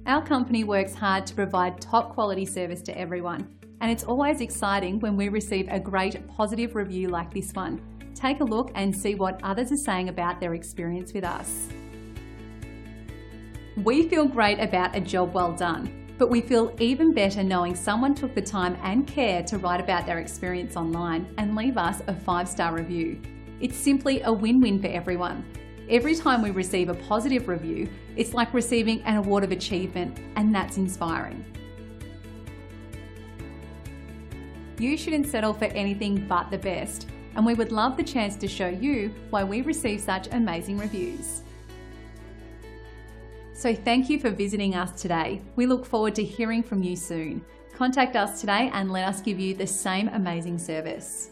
Our company works hard to provide top quality service to everyone, and it's always exciting when we receive a great positive review like this one. Take a look and see what others are saying about their experience with us. We feel great about a job well done, but we feel even better knowing someone took the time and care to write about their experience online and leave us a 5-star review. It's simply a win-win for everyone. Every time we receive a positive review, it's like receiving an award of achievement, and that's inspiring. You shouldn't settle for anything but the best, and we would love the chance to show you why we receive such amazing reviews. So thank you for visiting us today. We look forward to hearing from you soon. Contact us today and let us give you the same amazing service.